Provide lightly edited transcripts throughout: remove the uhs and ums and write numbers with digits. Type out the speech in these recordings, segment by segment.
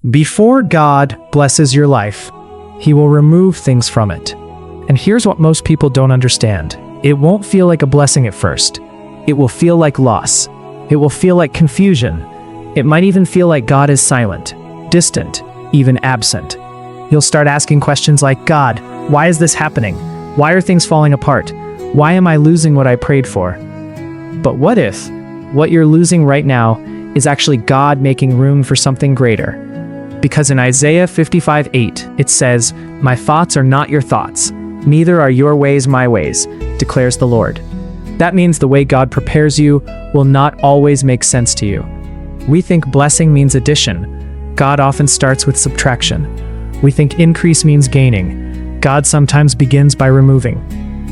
Before God blesses your life, He will remove things from it. And here's what most people don't understand. It won't feel like a blessing at first. It will feel like loss. It will feel like confusion. It might even feel like God is silent, distant, even absent. You'll start asking questions like, God, why is this happening? Why are things falling apart? Why am I losing what I prayed for? But what if what you're losing right now is actually God making room for something greater? Because in Isaiah 55:8, it says, "My thoughts are not your thoughts, neither are your ways my ways, declares the Lord." That means the way God prepares you will not always make sense to you. We think blessing means addition. God often starts with subtraction. We think increase means gaining. God sometimes begins by removing.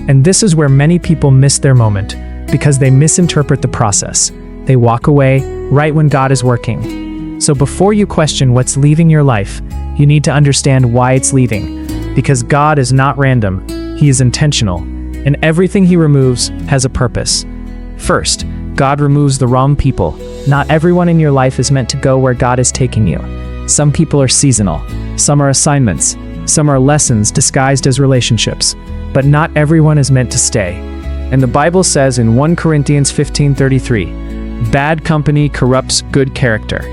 And this is where many people miss their moment, because they misinterpret the process. They walk away right when God is working. So before you question what's leaving your life, you need to understand why it's leaving. Because God is not random, He is intentional, and everything He removes has a purpose. First, God removes the wrong people. Not everyone in your life is meant to go where God is taking you. Some people are seasonal, some are assignments, some are lessons disguised as relationships, but not everyone is meant to stay. And the Bible says in 1 Corinthians 15:33, "Bad company corrupts good character."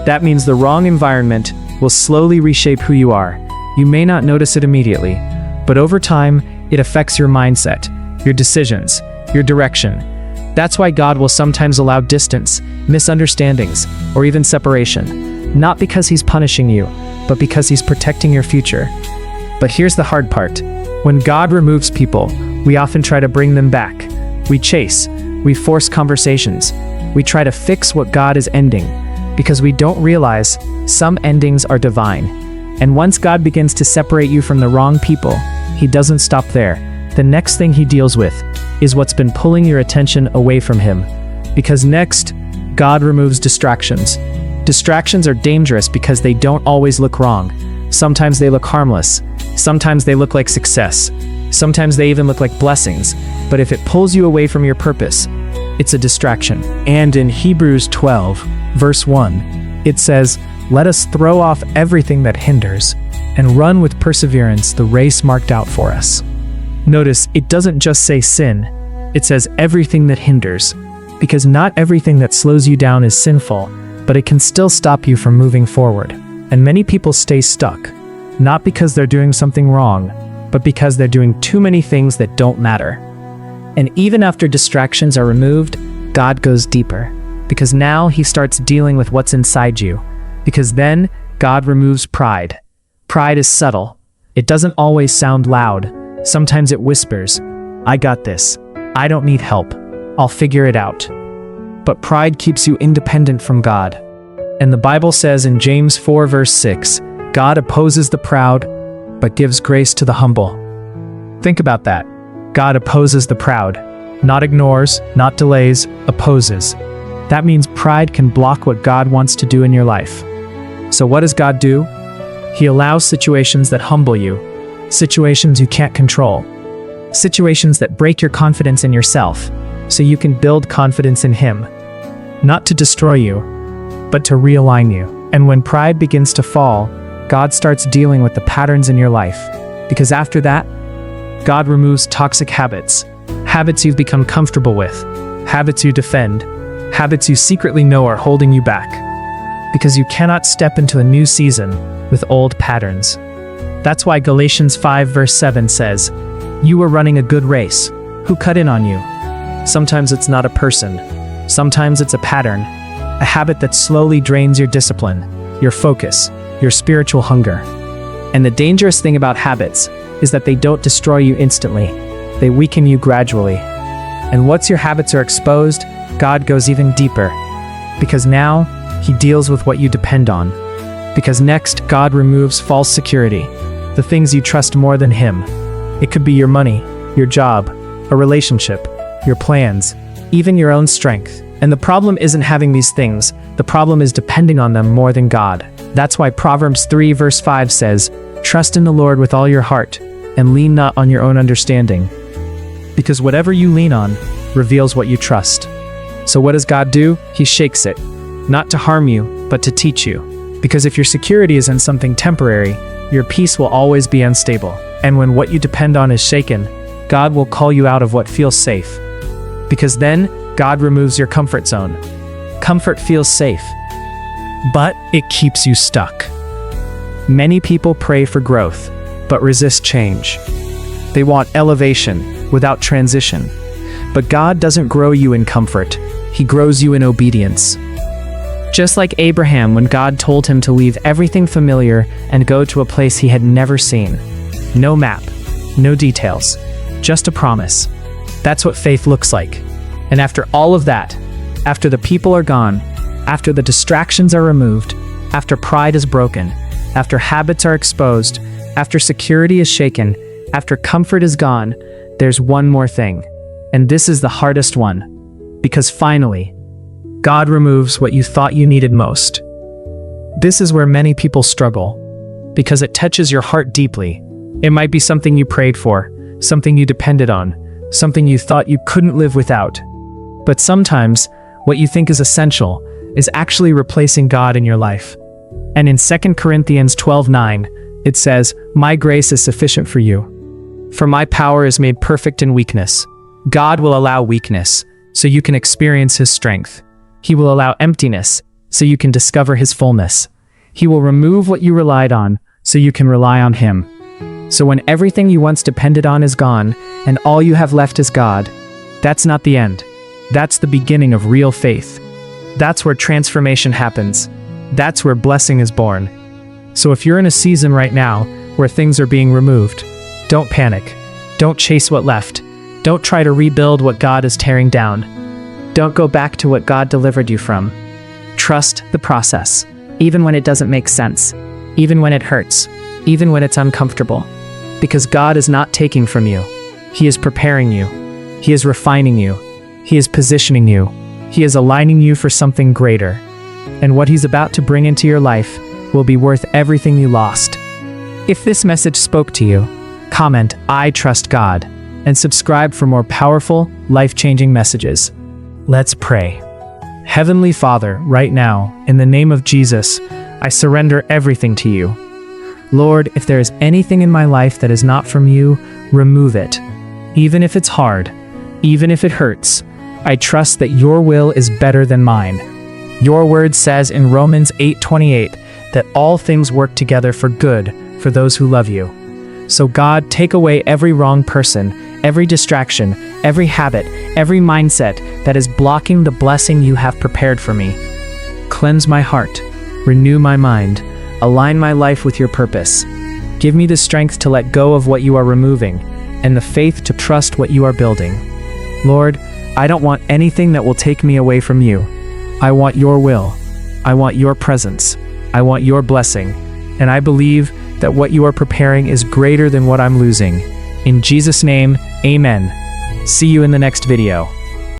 That means the wrong environment will slowly reshape who you are. You may not notice it immediately, but over time, it affects your mindset, your decisions, your direction. That's why God will sometimes allow distance, misunderstandings, or even separation. Not because He's punishing you, but because He's protecting your future. But here's the hard part. When God removes people, we often try to bring them back. We chase, we force conversations, we try to fix what God is ending, because we don't realize some endings are divine. And once God begins to separate you from the wrong people, He doesn't stop there. The next thing He deals with is what's been pulling your attention away from Him. Because next, God removes distractions. Distractions are dangerous because they don't always look wrong. Sometimes they look harmless. Sometimes they look like success. Sometimes they even look like blessings. But if it pulls you away from your purpose, it's a distraction. And in Hebrews 12, verse 1, it says, "Let us throw off everything that hinders and run with perseverance the race marked out for us." Notice, it doesn't just say sin, it says everything that hinders. Because not everything that slows you down is sinful, but it can still stop you from moving forward. And many people stay stuck, not because they're doing something wrong, but because they're doing too many things that don't matter. And even after distractions are removed, God goes deeper, because now He starts dealing with what's inside you. Because then, God removes pride. Pride is subtle. It doesn't always sound loud. Sometimes it whispers, "I got this. I don't need help. I'll figure it out." But pride keeps you independent from God. And the Bible says in James 4 verse 6, "God opposes the proud, but gives grace to the humble." Think about that. God opposes the proud. Not ignores, not delays, opposes. That means pride can block what God wants to do in your life. So what does God do? He allows situations that humble you, situations you can't control, situations that break your confidence in yourself, so you can build confidence in Him. Not to destroy you, but to realign you. And when pride begins to fall, God starts dealing with the patterns in your life. Because after that, God removes toxic habits, habits you've become comfortable with, habits you defend, habits you secretly know are holding you back. Because you cannot step into a new season with old patterns. That's why Galatians 5 verse 7 says, "You were running a good race. Who cut in on you?" Sometimes it's not a person. Sometimes it's a pattern, a habit that slowly drains your discipline, your focus, your spiritual hunger. And the dangerous thing about habits is that they don't destroy you instantly. They weaken you gradually. And once your habits are exposed, God goes even deeper. Because now, He deals with what you depend on. Because next, God removes false security, the things you trust more than Him. It could be your money, your job, a relationship, your plans, even your own strength. And the problem isn't having these things, the problem is depending on them more than God. That's why Proverbs 3 verse 5 says, "Trust in the Lord with all your heart, and lean not on your own understanding." Because whatever you lean on reveals what you trust. So what does God do? He shakes it, not to harm you, but to teach you. Because if your security is in something temporary, your peace will always be unstable. And when what you depend on is shaken, God will call you out of what feels safe. Because then, God removes your comfort zone. Comfort feels safe, but it keeps you stuck. Many people pray for growth, but resist change. They want elevation without transition. But God doesn't grow you in comfort. He grows you in obedience. Just like Abraham when God told him to leave everything familiar and go to a place he had never seen. No map, no details, just a promise. That's what faith looks like. And after all of that, after the people are gone, after the distractions are removed, after pride is broken, after habits are exposed, after security is shaken, after comfort is gone, there's one more thing. And this is the hardest one. Because finally, God removes what you thought you needed most. This is where many people struggle, because it touches your heart deeply. It might be something you prayed for, something you depended on, something you thought you couldn't live without. But sometimes, what you think is essential is actually replacing God in your life. And in 2 Corinthians 12:9, it says, "My grace is sufficient for you. For my power is made perfect in weakness." God will allow weakness, so you can experience His strength. He will allow emptiness, so you can discover His fullness. He will remove what you relied on, so you can rely on Him. So when everything you once depended on is gone, and all you have left is God, that's not the end. That's the beginning of real faith. That's where transformation happens. That's where blessing is born. So if you're in a season right now where things are being removed, don't panic. Don't chase what left. Don't try to rebuild what God is tearing down. Don't go back to what God delivered you from. Trust the process, even when it doesn't make sense, even when it hurts, even when it's uncomfortable. Because God is not taking from you. He is preparing you. He is refining you. He is positioning you. He is aligning you for something greater. And what He's about to bring into your life will be worth everything you lost. If this message spoke to you, comment, "I trust God," and subscribe for more powerful, life-changing messages. Let's pray. Heavenly Father, right now, in the name of Jesus, I surrender everything to you. Lord, if there is anything in my life that is not from you, remove it. Even if it's hard, even if it hurts, I trust that your will is better than mine. Your word says in Romans 8:28 that all things work together for good for those who love you. So God, take away every wrong person, every distraction, every habit, every mindset that is blocking the blessing you have prepared for me. Cleanse my heart, renew my mind, align my life with your purpose. Give me the strength to let go of what you are removing, and the faith to trust what you are building. Lord, I don't want anything that will take me away from you. I want your will. I want your presence. I want your blessing. And I believe that what you are preparing is greater than what I'm losing. In Jesus' name, amen. See you in the next video.